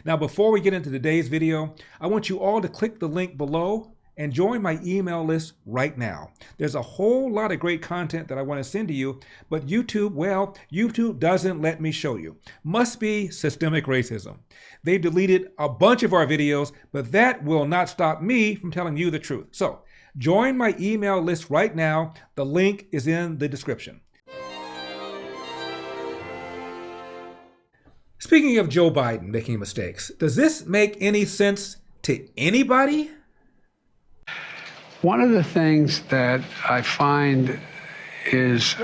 Now, before we get into today's video, I want you all to click the link below and join my email list right now. There's a whole lot of great content that I want to send to you, but YouTube doesn't let me show you. Must be systemic racism. They deleted a bunch of our videos, but that will not stop me from telling you the truth. So join my email list right now. The link is in the description. Speaking of Joe Biden making mistakes, does this make any sense to anybody? One of the things that I find is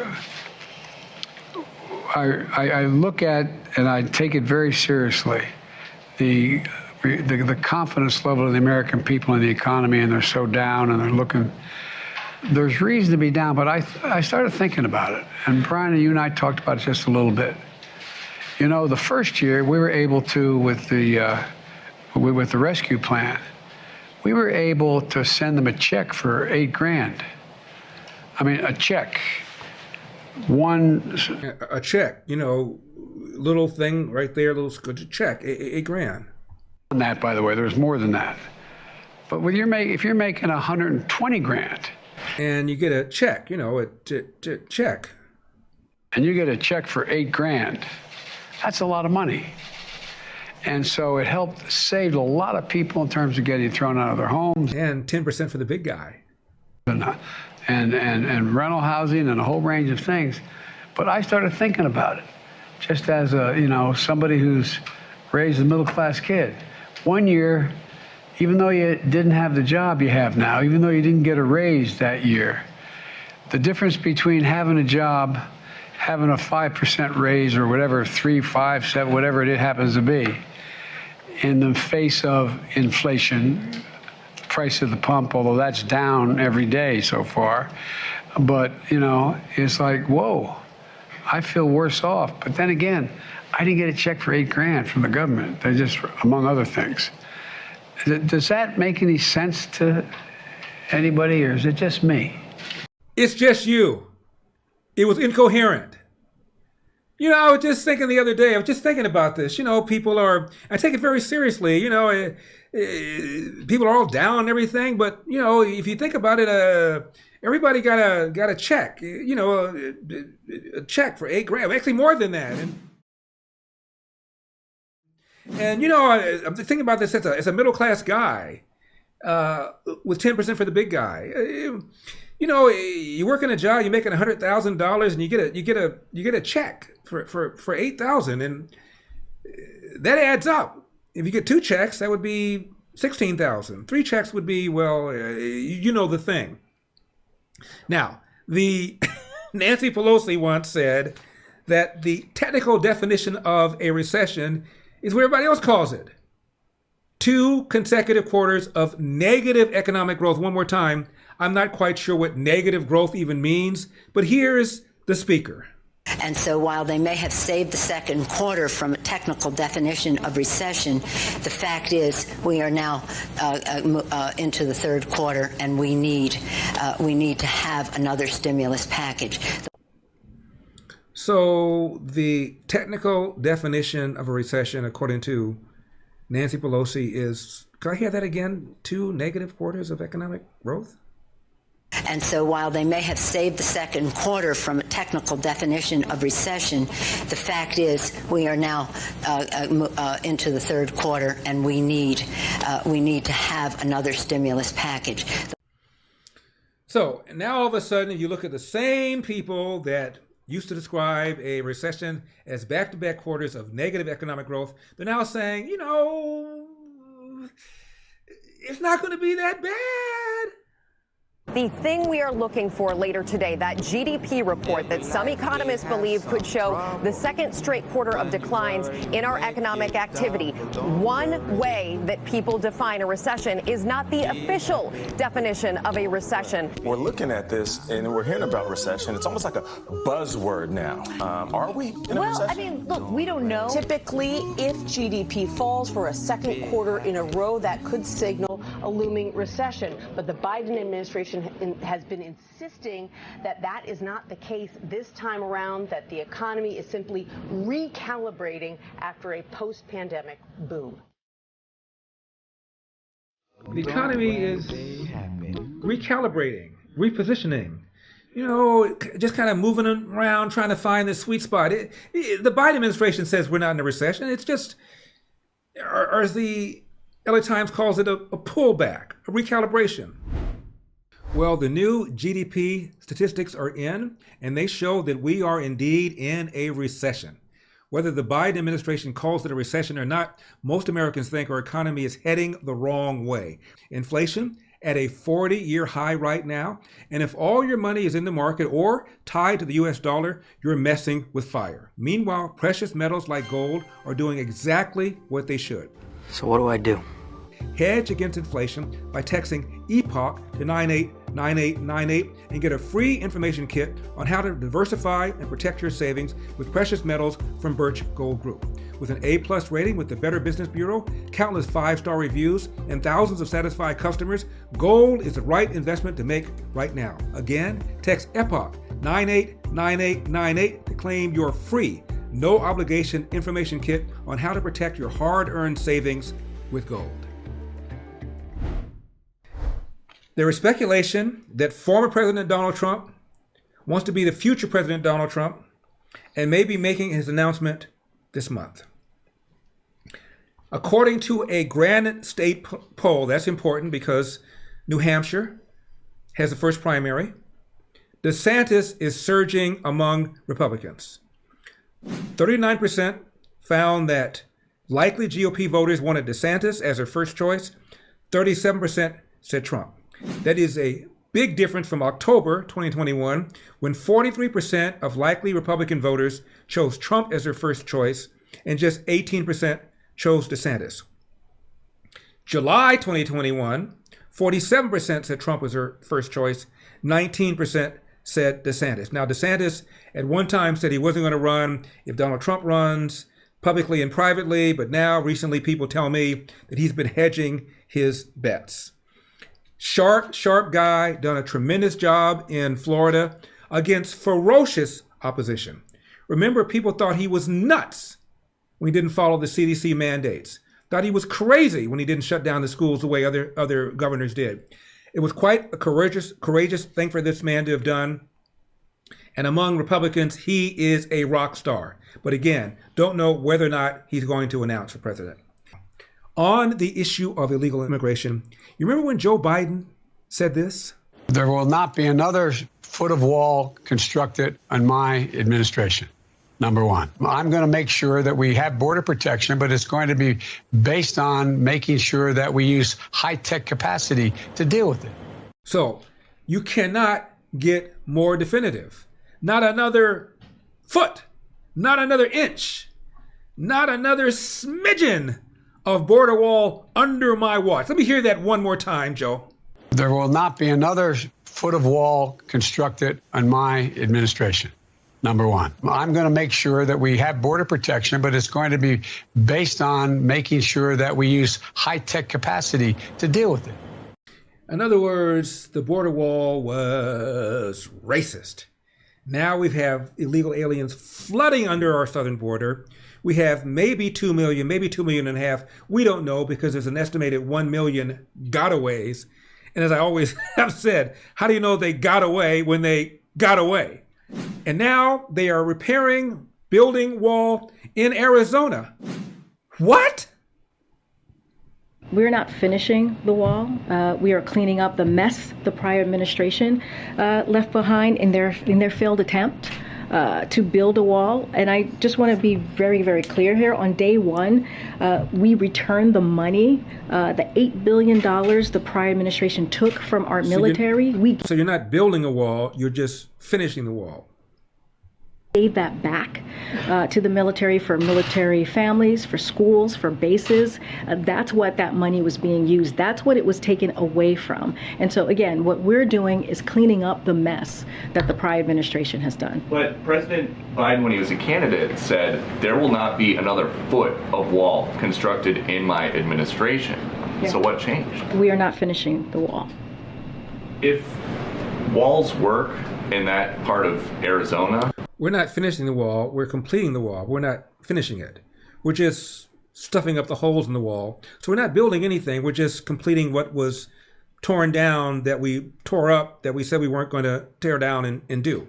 I look at, and I take it very seriously, the confidence level of the American people in the economy, and they're so down and they're looking. There's reason to be down, but I started thinking about it, and Brian and you and I talked about it just a little bit. You know, the first year we were able to, with the rescue plan, we were able to send them a check for $8 grand. I mean, a check. A check, you know, little thing right there, little check, $8 grand. On that, by the way, there's more than that. But if you're making 120 grand. And you get a check, you know, a check. And you get a check for $8 grand. That's a lot of money. And so it helped save a lot of people in terms of getting thrown out of their homes. And 10% for the big guy. And rental housing and a whole range of things. But I started thinking about it, just as somebody who's raised a middle-class kid. One year, even though you didn't have the job you have now, even though you didn't get a raise that year, the difference between having a job, having a 5% raise or whatever, 3, 5, 7, whatever it happens to be, in the face of inflation, the price of the pump, although that's down every day so far, but, you know, it's like, whoa, I feel worse off. But then again, I didn't get a check for $8 grand from the government. They just, among other things. Does that make any sense to anybody, or is it just me? It's just you. It was incoherent. You know, I was just thinking the other day, I was just thinking about this. You know, I take it very seriously. You know, people are all down and everything, but, you know, if you think about it, everybody got a check, you know, a check for $8 grand, actually more than that. And you know, I'm thinking about this as a middle-class guy with 10% for the big guy. You know, you work in a job, you're making $100,000, and you get a check for $8,000, and that adds up. If you get 2 checks, that would be $16,000. 3 checks would be, well, you know the thing. Now, the Nancy Pelosi once said that the technical definition of a recession is what everybody else calls it. 2 consecutive quarters of negative economic growth. One more time. I'm not quite sure what negative growth even means, but here's the speaker. And so while they may have saved the second quarter from a technical definition of recession, the fact is we are now into the third quarter, and we need to have another stimulus package. So the technical definition of a recession, according to Nancy Pelosi, is, can I hear that again? 2 negative quarters of economic growth? And so while they may have saved the second quarter from a technical definition of recession, the fact is we are now into the third quarter, and we need to have another stimulus package. So now all of a sudden you look at the same people that used to describe a recession as back-to-back quarters of negative economic growth. They're now saying, you know, it's not going to be that bad. The thing we are looking for later today, that GDP report that some economists believe could show the second straight quarter of declines in our economic activity. One way that people define a recession is not the official definition of a recession. We're looking at this and we're hearing about recession. It's almost like a buzzword now. Are we in a recession? Well, I mean, look, we don't know. Typically, if GDP falls for a second quarter in a row, that could signal a looming recession. But the Biden administration has been insisting that that is not the case this time around, that the economy is simply recalibrating after a post-pandemic boom. The economy is recalibrating, repositioning, you know, just kind of moving around, trying to find the sweet spot. The Biden administration says we're not in a recession. It's just, or as the LA Times calls it, a pullback, a recalibration. Well, the new GDP statistics are in, and they show that we are indeed in a recession. Whether the Biden administration calls it a recession or not, most Americans think our economy is heading the wrong way. Inflation at a 40-year high right now, and if all your money is in the market or tied to the US dollar, you're messing with fire. Meanwhile, precious metals like gold are doing exactly what they should. So what do I do? Hedge against inflation by texting Epoch to 989898 and get a free information kit on how to diversify and protect your savings with precious metals from Birch Gold Group. With an A+ rating with the Better Business Bureau, countless 5-star reviews, and thousands of satisfied customers, gold is the right investment to make right now. Again, text Epoch 989898 to claim your free, no obligation information kit on how to protect your hard-earned savings with gold. There is speculation that former President Donald Trump wants to be the future President Donald Trump and may be making his announcement this month. According to a Granite State poll, that's important because New Hampshire has the first primary, DeSantis is surging among Republicans. 39% found that likely GOP voters wanted DeSantis as their first choice. 37% said Trump. That is a big difference from October 2021, when 43% of likely Republican voters chose Trump as their first choice, and just 18% chose DeSantis. July 2021, 47% said Trump was their first choice, 19% said DeSantis. Now, DeSantis at one time said he wasn't going to run if Donald Trump runs, publicly and privately, but now recently people tell me that he's been hedging his bets. Sharp guy, done a tremendous job in Florida against ferocious opposition. Remember, people thought he was nuts when he didn't follow the CDC mandates. Thought he was crazy when he didn't shut down the schools the way other governors did. It was quite a courageous thing for this man to have done. And among Republicans, he is a rock star. But again, don't know whether or not he's going to announce for president. On the issue of illegal immigration, you remember when Joe Biden said this? There will not be another foot of wall constructed in my administration. Number one, I'm going to make sure that we have border protection, but it's going to be based on making sure that we use high-tech capacity to deal with it. So you cannot get more definitive. Not another foot, not another inch, not another smidgen of border wall under my watch. Let me hear that one more time, Joe. There will not be another foot of wall constructed in my administration. Number one, I'm going to make sure that we have border protection, but it's going to be based on making sure that we use high-tech capacity to deal with it. In other words, the border wall was racist. Now we have illegal aliens flooding under our southern border. We have maybe 2 million, maybe 2.5 million. We don't know because there's an estimated 1 million gotaways. And as I always have said, how do you know they got away when they got away? And now they are repairing, building wall in Arizona. What? We're not finishing the wall. We are cleaning up the mess the prior administration left behind in their failed attempt to build a wall. And I just want to be very, very clear here. On day one, we returned the money, the $8 billion the prior administration took from our military. So you're not building a wall, you're just finishing the wall. Gave that back to the military for military families, for schools, for bases. That's what that money was being used. That's what it was taken away from. And so again, what we're doing is cleaning up the mess that the prior administration has done. But President Biden, when he was a candidate, said there will not be another foot of wall constructed in my administration. Yeah. So what changed? We are not finishing the wall. If walls work in that part of Arizona, We're not finishing the wall. We're completing the wall. We're not finishing it. We're just stuffing up the holes in the wall. So we're not building anything. We're just completing what was torn down, that we tore up, that we said we weren't going to tear down and do.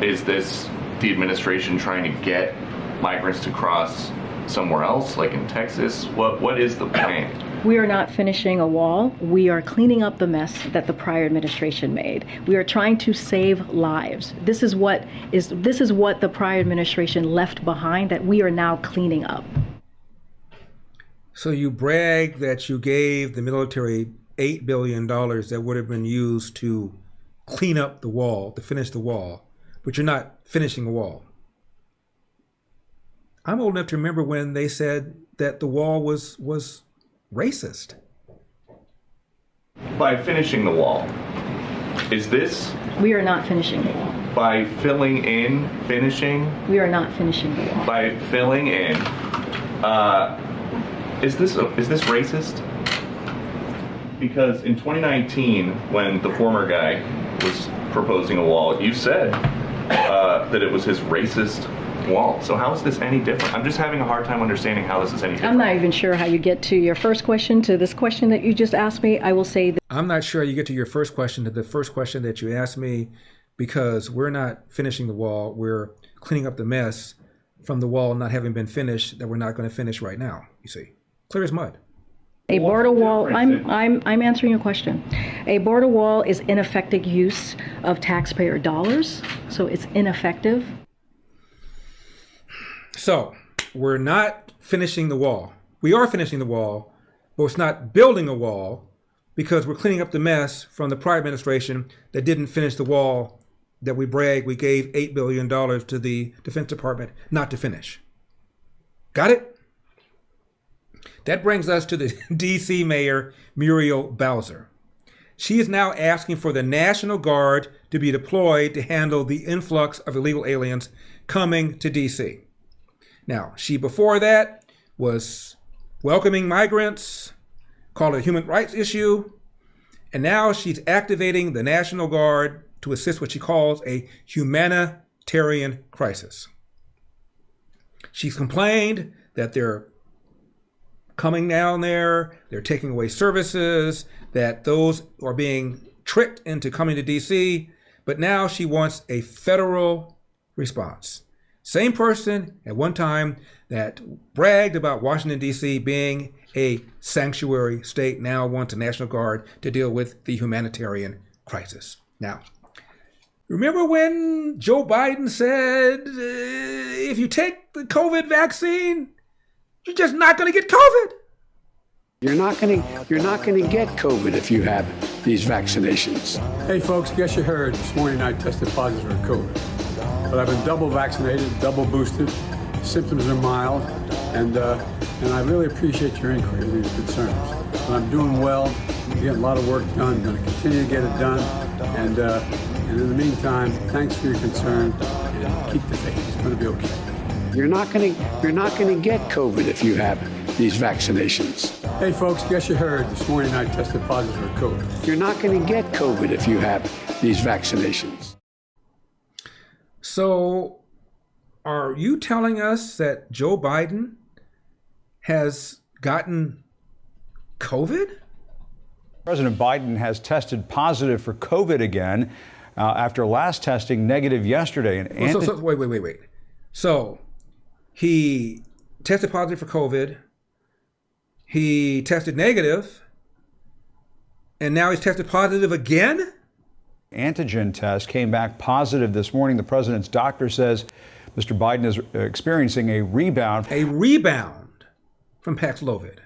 is this the administration trying to get migrants to cross somewhere else, like in Texas? What is the plan? We are not finishing a wall. We are cleaning up the mess that the prior administration made. We are trying to save lives. This is what the prior administration left behind that we are now cleaning up. So you brag that you gave the military $8 billion that would have been used to clean up the wall, to finish the wall, but you're not finishing the wall. I'm old enough to remember when they said that the wall was racist. By finishing the wall, is this We are not finishing the wall. by filling in, finishing? We are not finishing the wall. By filling in, is this racist? Because in 2019, when the former guy was proposing a wall, you said that it was his racist wall. So how is this any different? I'm just having a hard time understanding how this is any different. I'm not even sure how you get to your first question, to this question that you just asked me. I will say that I'm not sure you get to your first question, to the first question that you asked me, because we're not finishing the wall. We're cleaning up the mess from the wall not having been finished that we're not going to finish right now, you see. Clear as mud. a border wall, I'm answering your question. A border wall is ineffective use of taxpayer dollars, so it's ineffective. So we're not finishing the wall. We are finishing the wall, but it's not building a wall because we're cleaning up the mess from the prior administration that didn't finish the wall that we brag we gave $8 billion to the Defense Department not to finish. Got it? That brings us to the D.C. Mayor, Muriel Bowser. She is now asking for the National Guard to be deployed to handle the influx of illegal aliens coming to D.C. Now, she before that was welcoming migrants, called it a human rights issue, and now she's activating the National Guard to assist what she calls a humanitarian crisis. She's complained that they're coming down there, they're taking away services, that those are being tricked into coming to D.C., but now she wants a federal response. Same person at one time that bragged about Washington, D.C. being a sanctuary state now wants a National Guard to deal with the humanitarian crisis. Now, remember when Joe Biden said, if you take the COVID vaccine, you're just not going to get COVID? You're not going to get COVID if you have these vaccinations. Hey folks, guess you heard this morning I tested positive for COVID. But I've been double vaccinated, double boosted. Symptoms are mild, and I really appreciate your inquiry and your concerns. But I'm doing well. I'm getting a lot of work done. I'm going to continue to get it done. And in the meantime, thanks for your concern, and keep the faith. It's going to be okay. You're not going to get COVID if you have these vaccinations. Hey folks, guess you heard this morning I tested positive for COVID. You're not going to get COVID if you have these vaccinations. So, are you telling us that Joe Biden has gotten COVID? President Biden has tested positive for COVID again after last testing negative yesterday. And wait. So, he tested positive for COVID. He tested negative. And now he's tested positive again? Antigen test came back positive this morning. The president's doctor says Mr. Biden is experiencing a rebound. A rebound from Paxlovid.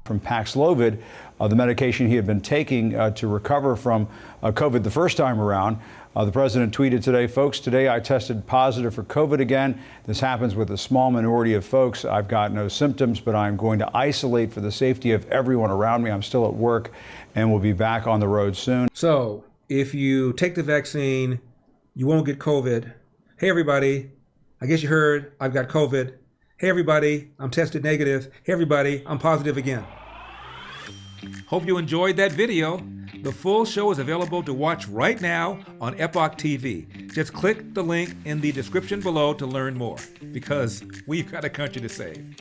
From Paxlovid, the medication he had been taking to recover from COVID the first time around. The president tweeted today, folks, today I tested positive for COVID again. This happens with a small minority of folks. I've got no symptoms, but I'm going to isolate for the safety of everyone around me. I'm still at work and will be back on the road soon. So, if you take the vaccine, you won't get COVID. Hey, everybody, I guess you heard I've got COVID. Hey everybody, I'm tested negative. Hey everybody, I'm positive again. Hope you enjoyed that video. The full show is available to watch right now on Epoch TV. Just click the link in the description below to learn more, because we've got a country to save.